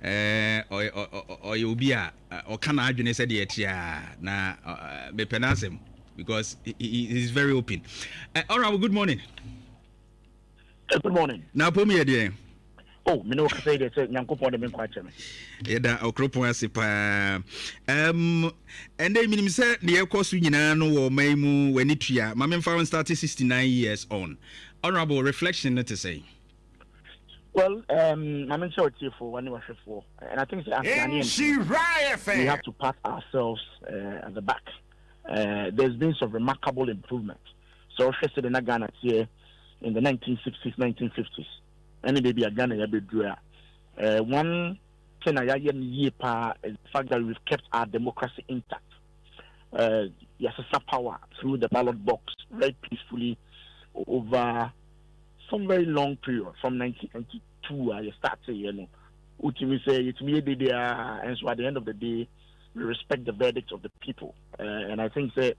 or you'll be or can I said yet, na be penance him because he is very open. All right, well, good morning. Good morning. Now, put me a Oh, me know say that Nyankopon de me kwache me. Yeda okropon ase pa. Ende minim say ne ekosu nyina no wo maimu wani tua. Ma memfa started 69 years on. Honorable reflection to say. Well, I'm not sure it's for one was for, and I think Nhyira, we have to pat ourselves at the back. There's been some remarkable improvement. So, interested in Ghana here in the 1960s, 1950s. Any baby a Ghana ya bedua. One thing I is the fact that we've kept our democracy intact. Yes, power through the ballot box very peacefully over some very long period from 1992. I started, ultimately say it's me and so at the end of the day, we respect the verdict of the people. And I think that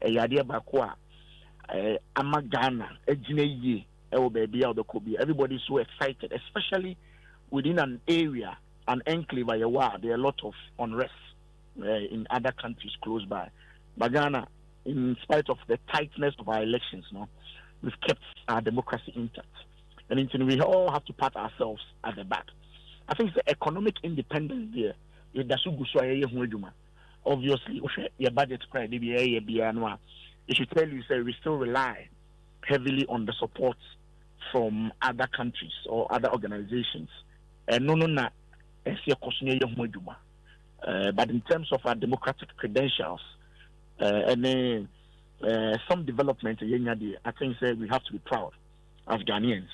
idea bakwa ama Ghana ejine everybody's so excited, especially within an area, an enclave. There are a lot of unrest in other countries close by. But Ghana, in spite of the tightness of our elections, we've kept our democracy intact. And we all have to pat ourselves at the back. I think the economic independence there, obviously, your budget it should tell you, say, we still rely heavily on the support from other countries or other organizations. But in terms of our democratic credentials, and some development, I think we have to be proud as Ghanaians,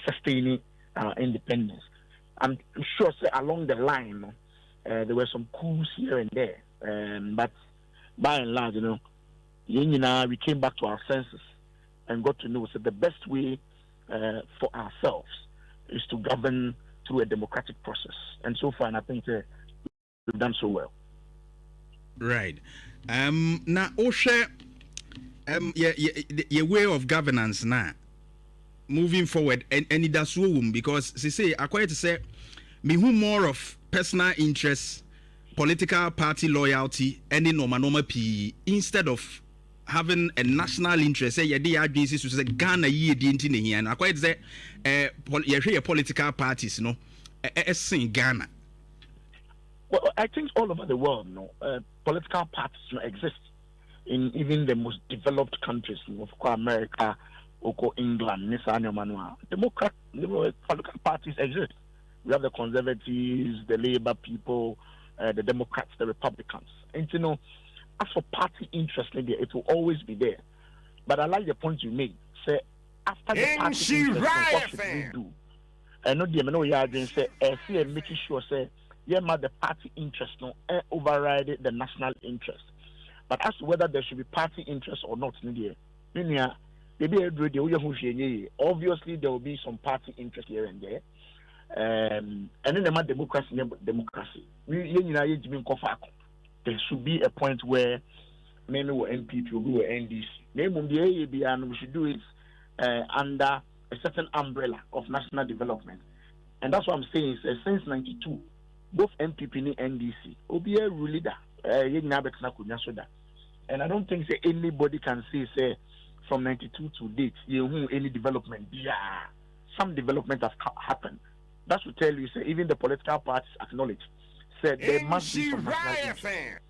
sustaining our independence. I'm sure along the line, there were some coups here and there, but by and large, we came back to our senses and got to know that the best way for ourselves is to govern through a democratic process. And so far, and I think we've done so well. Right. Now, Osha, your way of governance now, moving forward, and it does so because they say, I quite say, me who more of personal interest, political party loyalty, any normal P instead of having a national interest. Say, yeah, agencies to say Ghana ye dinti here, and I quite say, political parties, in Ghana. Well, I think all over the world, political parties exist in even the most developed countries, of course, America, England, political parties exist. We have the conservatives, the Labour people, the Democrats, the Republicans. And as for party interest, it will always be there. But I like the point you made. Say after the party interest, what should we do? I know say making sure the party interest override the national interest. But as to whether there should be party interest or not, obviously there will be some party interest here and there. And then the democracy. There should be a point where many will NPP will be NDC. And we should do it under a certain umbrella of national development. And that's what I'm saying. Since 92, both NPP and NDC will be a leader. And I don't think anybody can say from 92 to date, any development. Yeah, some development has happened. That should tell you, even the political parties acknowledge, there must be some national interest.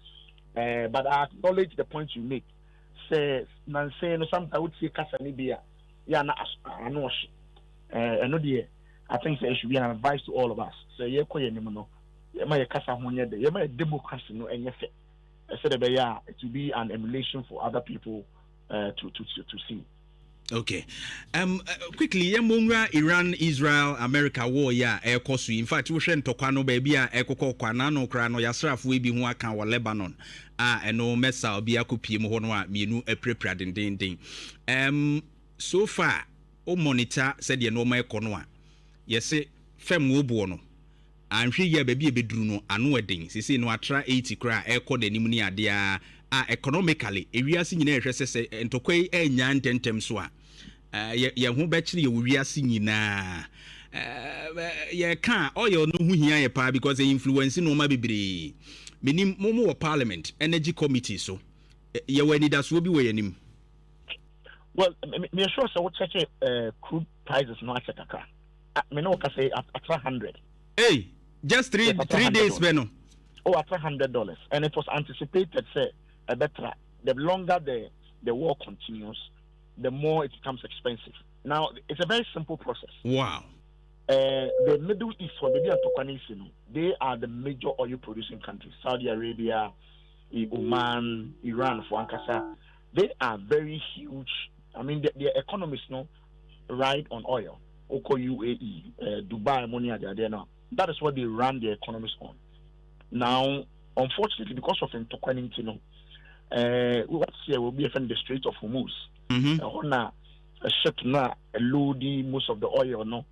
But I acknowledge the point you make. Sometimes I would say Casanibia, I think it should be an advice to all of us. Democracy, it will be an emulation for other people to see. Okay. Quickly, Iran, Israel, America war air kosu. In fact, we shen tokano baby ekoko kwanano krano yasraf we bi ho aka wa Lebanon. Eno mesa obi akopie mo hono a mienu aprepra dendenden. So far, o monitor said ye no ma ekono a. Yese fem wo bo no. Anhwe ye baby ebeduru no ano eden. Sisi no atra 80 kra ekọ danim ni ade a economically ewiase nyina ehwe sese ntokoi enya ntentem so a ye ho be kire ye wiase nyina yeah can oil no hu hia ye pa because the influence no ma bebre menim momo wo parliament energy committee so ye wani da so bi we yanim. Well, me sure so what check crude prices no check aka. Me no can say at 100. Hey, just 3 days beno. Oh, at $100, and it was anticipated say a better the longer the war continues, the more it becomes expensive. Now, it's a very simple process. Wow. The Middle East, for the they are the major oil producing countries. Saudi Arabia, Oman, Iran, for Ankasa. They are very huge. I mean, their economies ride on oil. Oko UAE, Dubai, money are there now. That is what they run their economies on. Now, unfortunately, because of Ntokwanin, what's here will be the Strait of Hormuz. A ship now loading most of the oil, no,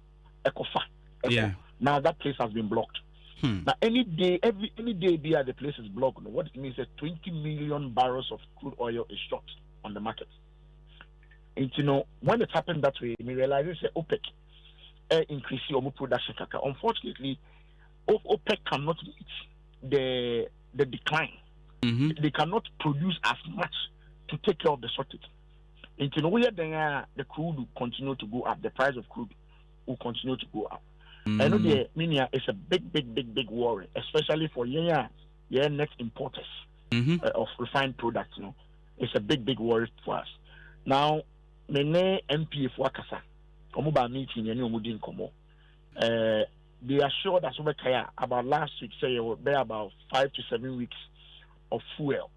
Ekofa. Yeah. Now that place has been blocked. Now any day the place is blocked. What it means is 20 million barrels of crude oil is short on the market. And when it happened that way, we realize it's OPEC increase your production. Unfortunately, OPEC cannot meet the decline. They cannot produce as much to take care of the shortage. And the crude will continue to go up. The price of crude will continue to go up. I know it's a big worry, especially for net importers of refined products. It's a big worry for us. Now, many MPF wakasa, komuba meeting mudin komo. They assured us about last week, say it would be about 5 to 7 weeks of fuel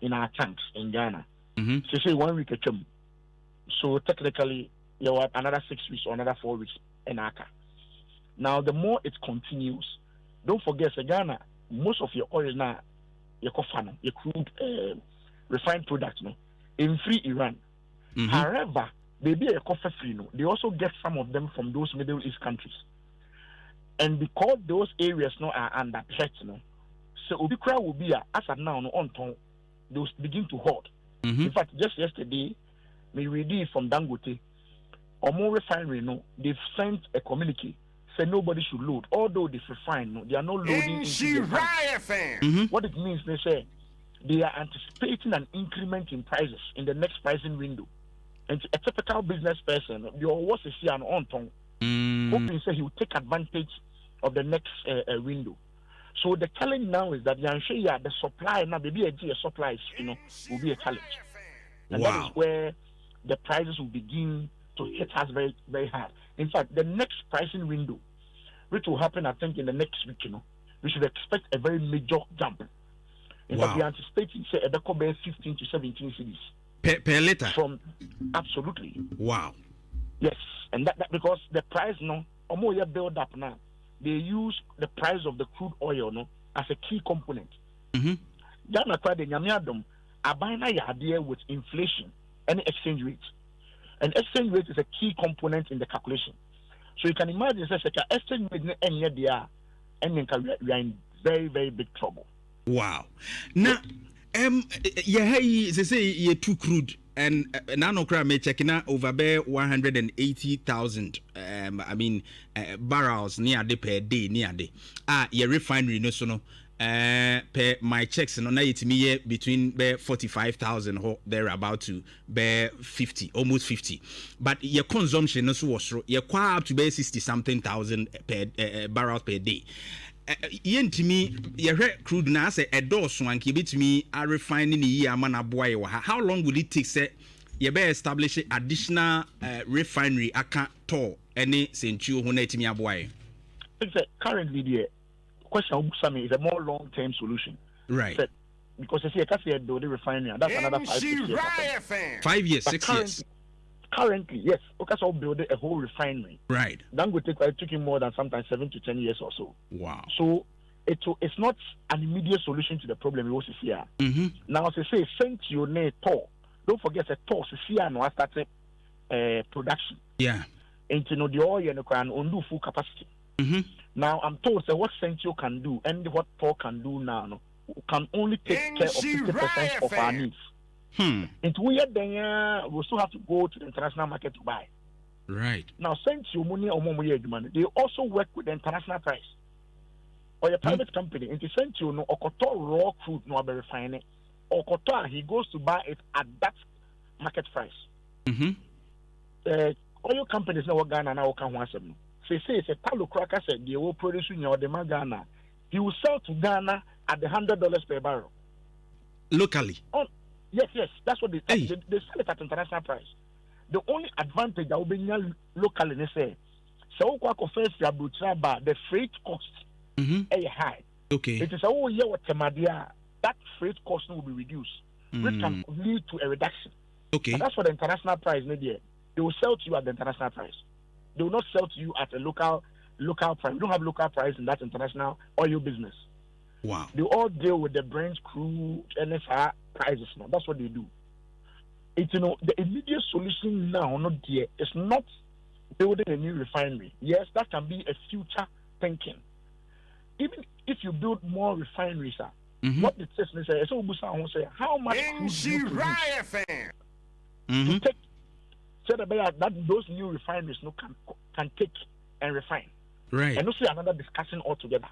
in our tanks in Ghana. So say 1 week a term. So technically, you have another 6 weeks or another 4 weeks in Aka. Now, the more it continues, don't forget, Ghana, most of your oil now, your crude refined products, in free Iran. However, they be a coffee free. They also get some of them from those Middle East countries. And because those areas are under threat, so Ubikra will be as of now on ton, those begin to hold. In fact, just yesterday, we read it from Dangote, or more refinery, they've sent a communique say nobody should load. Although they refine, they are not loading into the tank. What it means, they say they are anticipating an increment in prices in the next pricing window. And a typical business person, the always see an on ton, hoping say he will take advantage of the next window. So the challenge now is that the supply now maybe a supply will be a challenge. And that is where the prices will begin to hit us very, very hard. In fact, the next pricing window, which will happen, I think, in the next week, we should expect a very major jump. In fact, we are anticipating, say, a 15 to 17 cities. Per liter? Absolutely. Wow. Yes. And that because the price, build up now, they use the price of the crude oil, as a key component. Ghana tried the Nyamiadom, Abina Yadia with inflation and exchange rate. And exchange rate is a key component in the calculation. So you can imagine, exchange rate and we are in very, very big trouble. Wow. Now, they say you're too crude, and now me checking out over there 180,000. Barrels near the per day near the your refinery no per my checks no, now it's me between 45,000 or they're about to bear 50, almost 50. But your consumption also was you're quite up to bear 60 something thousand per barrels per day. Me your crude now say a dose one keep me a refining year man boy. How long will it take say you better establish additional refinery account to any century who net me a boy? Currently the question is a more long-term solution, right? Because you see, I can't say the refinery. That's another 5 years. 5 years, 6 years. Currently, yes, because I'll build a whole refinery. Right. It took him more than sometimes 7 to 10 years or so. Wow. So it's not an immediate solution to the problem we also see here. Now, as I say, sent you ne tour. Don't forget the tour. See here now started production. Yeah. And the oil and the crown on full capacity. Now I'm told that what Centio can do and what Paul can do now can only take care of 50% of our needs. Into we then we still have to go to the international market to buy. Right. Now, since you money or more money, they also work with the international price. Or a private company, and sent you no okoto raw crude no be refine it. Okoto he goes to buy it at that market price. Oil companies now Ghana now can want some. Say it's a talo cracker said they will produce in your demand Ghana. He will sell to Ghana at the $100 per barrel. Locally. Oh, yes, that's what they sell it at international price. The only advantage that will be locally, they say, so the freight cost is high. Okay. It is a year what that freight cost will be reduced, which can lead to a reduction. Okay. And that's for the international price, maybe they will sell to you at the international price. They will not sell to you at a local price. We don't have local price in that international oil business. Wow. They all deal with the Brent crude NSR prices now. That's what they do. It's the immediate solution now, not there. It's not building a new refinery. Yes, that can be a future thinking. Even if you build more refineries, what the test say, how much crude do you produce to take so that those new refineries can take and refine. Right. And also another discussion altogether.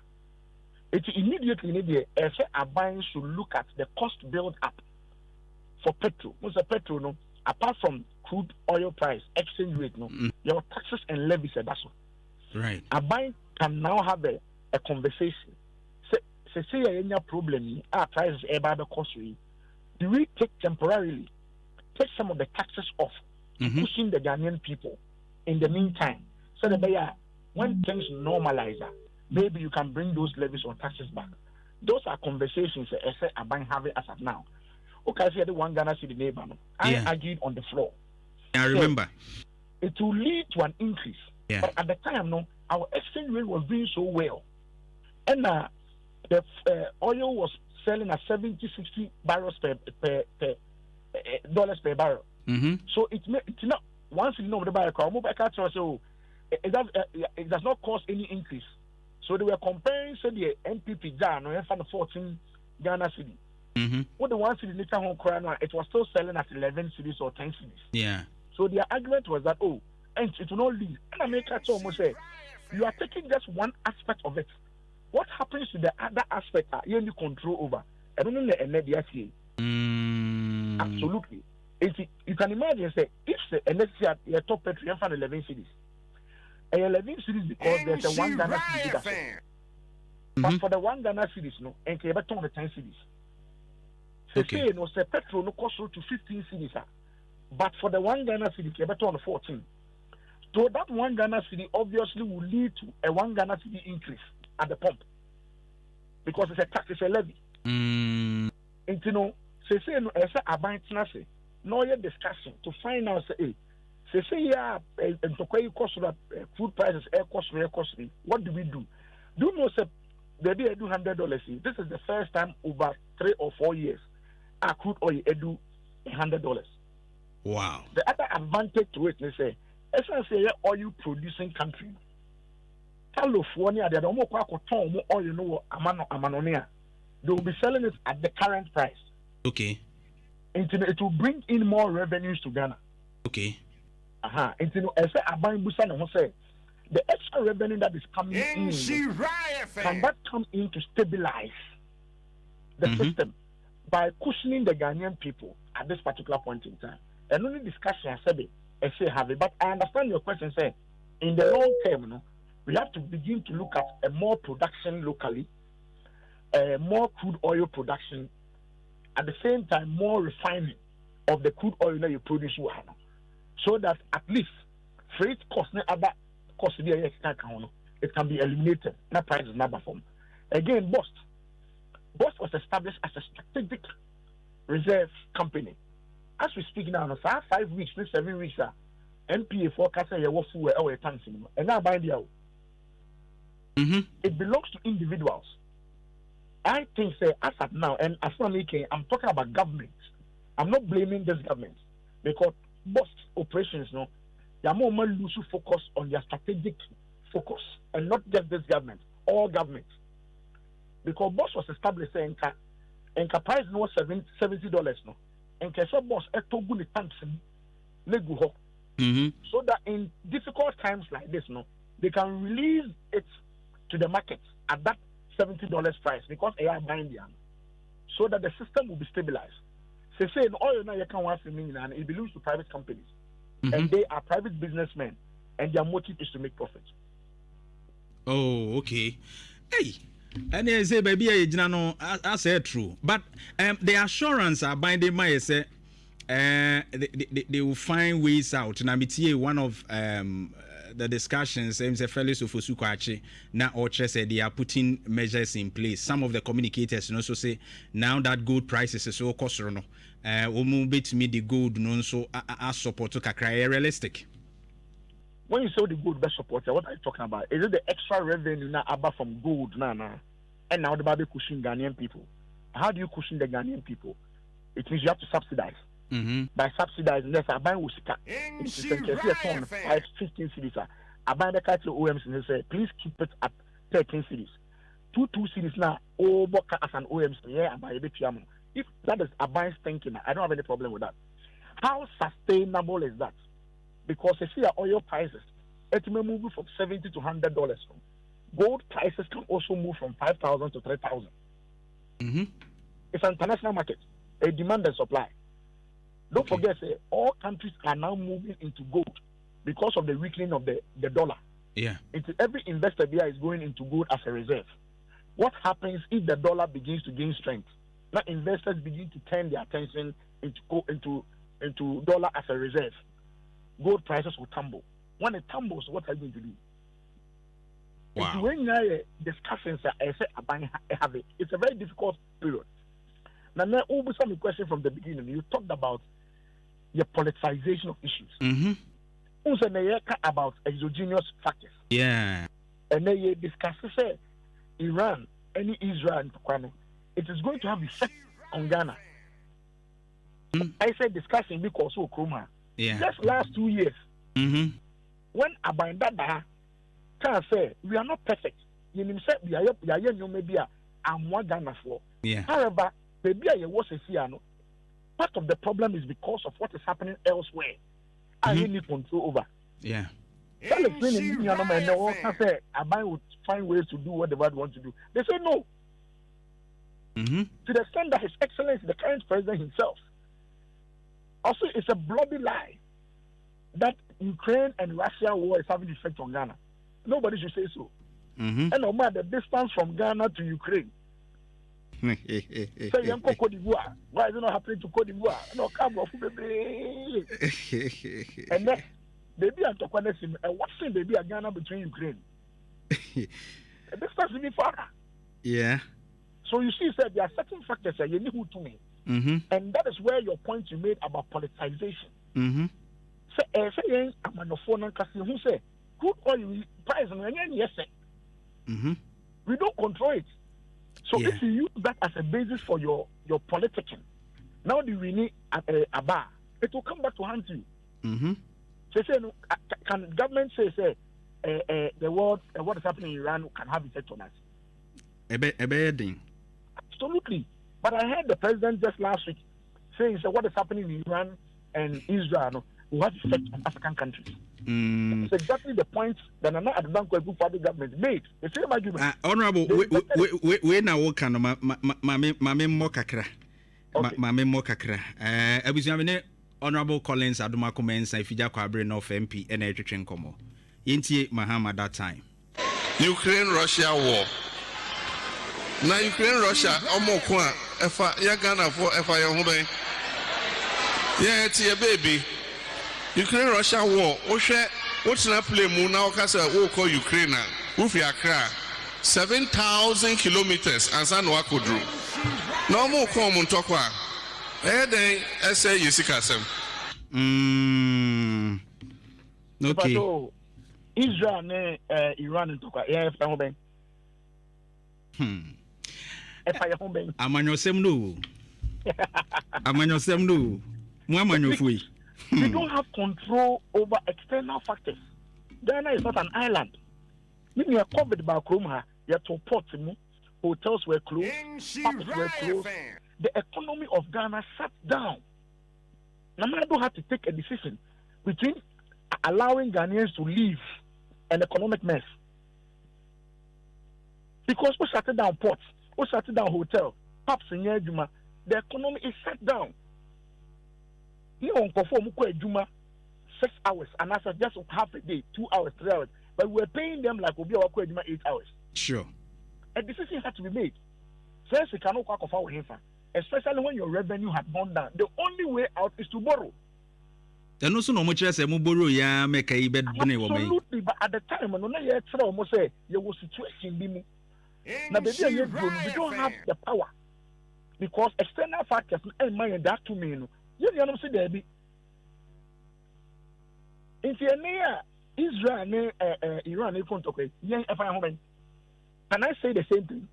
It immediately need a buying should look at the cost build up for petrol. Most of petrol, no, apart from crude oil price, exchange rate, no, your taxes and levies are that's all. Right. A bank can now have a conversation. Say any problem, our prices are the cost. Do we take some of the taxes off, pushing the Ghanaian people in the meantime, so that when things normalize, maybe you can bring those levies or taxes back. Those are conversations a bank having as of now. Okay, I said the one Ghana city neighbor. I argued on the floor. I remember. So it will lead to an increase. Yeah. But at the time, no, our exchange rate was doing so well. And the oil was selling at 70-60 barrels per dollars per barrel. So it not once you know the barrel, so it does not cause any increase. So they were comparing say the NPP Ghana and 14 Ghana city. What the one city later home it was still selling at 11 cities or 10 cities. Yeah. So their argument was that and it will not leave. And America almost say you are taking just one aspect of it. What happens to the other aspect you only control over? I don't know the NDFA. Absolutely. You can imagine say if the NSC at top petrol for 11 cities. 11 cities because there's a one Ghana city. But for the one Ghana cities, no, and can ever turn the 10 cities. Okay. Say no, say petrol no cost to 15 cities, but for the one Ghana city, can ever turn 14. So that one Ghana city obviously will lead to a one Ghana city increase at the pump because it's a tax, it's a levy. And say no, as a bank say no yet discussion to find out say and to pay cost of food prices, air cost. What do we do? Do you know say they do $100? This is the first time over 3 or 4 years. Our crude oil do $100. Wow. The other advantage to it is say, essentially, oil producing country. California, they don't oil amanonia. They will be selling it at the current price. Okay. And it will bring in more revenues to Ghana. Okay. And the extra revenue that is coming in, can that come in to stabilize the system by cushioning the Ghanaian people at this particular point in time? And only discussion I said have it. But I understand your question, say in the long term, we have to begin to look at more production locally, more crude oil production, at the same time more refining of the crude oil that you produce, so that at least freight costs and other costs it can be eliminated. That price is not performed. Again, BOST was established as a strategic reserve company. As we speak now, 5 weeks, 7 weeks, MPA forecast a tanks and now by the it belongs to individuals. I think as of now, and as I'm talking about government. I'm not blaming this government because most operations, they are more lose focus on their strategic focus, and not just this government, all governments. Because boss was established saying price $70, no, and boss a togu ni tanks legu ho. so that in difficult times like this, no, they can release it to the market at that $70 price because they are buying them, so that the system will be stabilized. Say in oil now you can want and it belongs to private companies, and they are private businessmen, and their motive is to make profit. Oh, okay. Hey. And they say, baby, I said true. But the assurance are binding my say, they will find ways out. And I'm one of the discussions, say, fellows of Osukwachi, now or said they are putting measures in place. Some of the communicators also say, now that gold prices is so cost, we'll move it to me the gold, no, so I support to kakra realistic. When you say the gold best supporter, what are you talking about? Is it the extra revenue now about from gold now? And now the Bible cushion Ghanaian people. How do you cushion the Ghanaian people? It means you have to subsidize. By subsidizing, yes, I buy Usika. It's a 15 cities. I buy the cattle OMs and they say, please keep it at 13 cities. 2 cities now, oh, as an OMs, yeah, I buy a bit. If that is a buying thinking, I don't have any problem with that. How sustainable is that? Because you see oil prices, it may move from $70 to $100. Gold prices can also move from 5,000 to 3,000. It's an international market, a demand and supply. Don't forget, all countries are now moving into gold because of the weakening of the dollar. Yeah. Every investor there is going into gold as a reserve. What happens if the dollar begins to gain strength? Now investors begin to turn their attention into dollar as a reserve. Gold prices will tumble. When it tumbles, what are you going to do? Wow. When you discussions have it, it's a very difficult period. Now, some question from the beginning. You talked about the politicization of issues. Also, about exogenous factors. Yeah. And then you discuss Iran, any Israel, it is going to have effect on Ghana. I said discussing because of Kroma. Yeah. Just last 2 years, when Abandada can say we are not perfect, you said we are maybe I'm one Ghana for. Yeah. However, maybe I was a Fiano. Part of the problem is because of what is happening elsewhere. I need control over. Yeah. That is when say Abai would find ways to do what the world wants to do. They say no. To the extent that His Excellency, the current president himself, also it's a bloody lie that Ukraine and Russia war is having effect on Ghana. Nobody should say so. And no matter the distance from Ghana to Ukraine. Say young Cote d'Ivoire. Why is it not happening to Cote d'Ivoire? No, come off, baby. And then baby and Tokwanesim, and what's the baby a Ghana between Ukraine? The distance is far. Yeah. So you see, sir, there are certain factors that you need to me. And that is where your point you made about politicization. Say, I'm on the phone and who say, crude oil price and yes, we don't control it. So if you use that as a basis for your politicking, now the we need a bar, it will come back to haunt you. So say, can government say the world what is happening in Iran can have effect on us? Absolutely. But I heard the president just last week saying what is happening in Iran and Israel will have effect on African countries. It's exactly the point that Nana Advanced Party government made. The same argument. Honorable, we now work on Mame Mokakra. Mame Mokakra. Abushamine, Honorable Collins Aduma comments and Fija Kwabre North MP and Edric Komo. Inti Mahama that time. Ukraine-Russia war. Now Ukraine-Russia, Omokwa, Efa, Yagana for Efa Yahube. Yeah, it's your baby. Ukraine-Russia war. What's not play moon now? Because we call Ukraine. Ufi Accra, 7,000 kilometers and San Wakodru. No more common talkwa. Then I say Yesikasem. Okay. So Israel ne Iran talkwa. Yeah, if I'm ben. If I'm ben. Amanyosem no. Amanyosem no. Muamanyofui. We don't have control over external factors. Ghana is not an island. When you are covered by Chroma, you have to port, hotels were closed, parks were closed. The economy of Ghana shut down. Now, I don't have to take a decision between allowing Ghanaians to live an economic mess. Because we shut down ports, we shut down hotels, pubs in Juma, the economy is shut down. You don't perform Juma 6 hours, and that's just half a day, 2 hours, 3 hours. But we're paying them like we'll be our Juma 8 hours. Sure. A decision had to be made. First, you cannot work off our hands, especially when your revenue had gone down. The only way out is to borrow. And also, no much as a borrow, yeah, make a bed. Absolutely, but at the time, when I almost say there was a situation. Now, baby, we don't have the power because external factors and money that to me. You know, say there be. In Israel, Iran, can I say the same thing?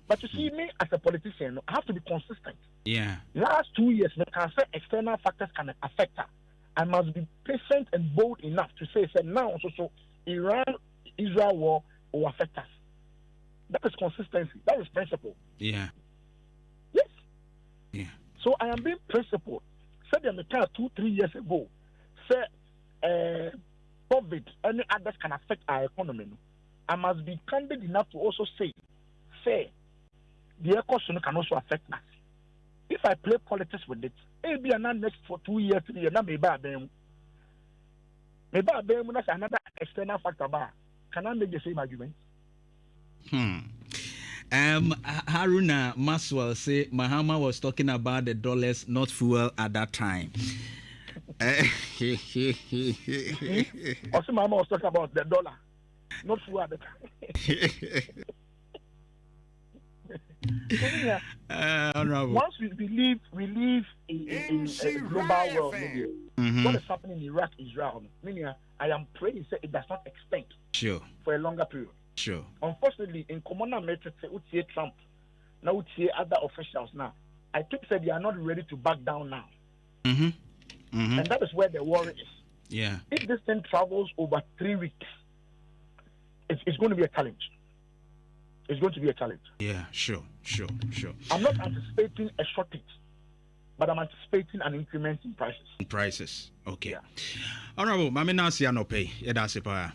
But you see, me as a politician, I have to be consistent. Yeah. Last 2 years, I can say external factors can affect her. I must be patient and bold enough to say now, so Iran-Israel war will affect us. That is consistency. That is principle. Yeah. Yes. Yeah. So I am being principled. Said the America 2-3 years ago, say COVID, any others can affect our economy. I must be candid enough to also say, the economy can also affect us. If I play politics with it, maybe I'm not next for 2 years, 3 years, maybe I'm that's another external factor. Can I make the same argument? Haruna Maswell say Mahama was talking about the dollars, not fuel at that time. Also, Mahama was talking about the dollar, not fuel at the time. Once we live in a global world, what is happening in Iraq, Israel, meaning I am praying that it does not extend for a longer period. Sure. Unfortunately, in Commander Metro, we Trump, now we see other officials now. I think that they are not ready to back down now. And that is where the worry is. Yeah. If this thing travels over 3 weeks, it's going to be a challenge. It's going to be a challenge. Yeah, sure. I'm not anticipating a shortage, but I'm anticipating an increment in prices. Okay. Yeah. Honorable, Mami Nasi Anope, Edasipa.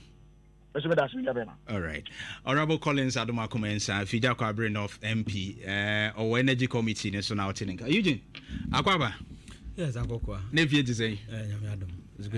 All right. Honorable Collins Adoma Kumensa, Fija Kwabrin of MP, or Energy Committee, National Tininka. Eugene, Akwaba. Yes, Akwaba. Never to say. It's good.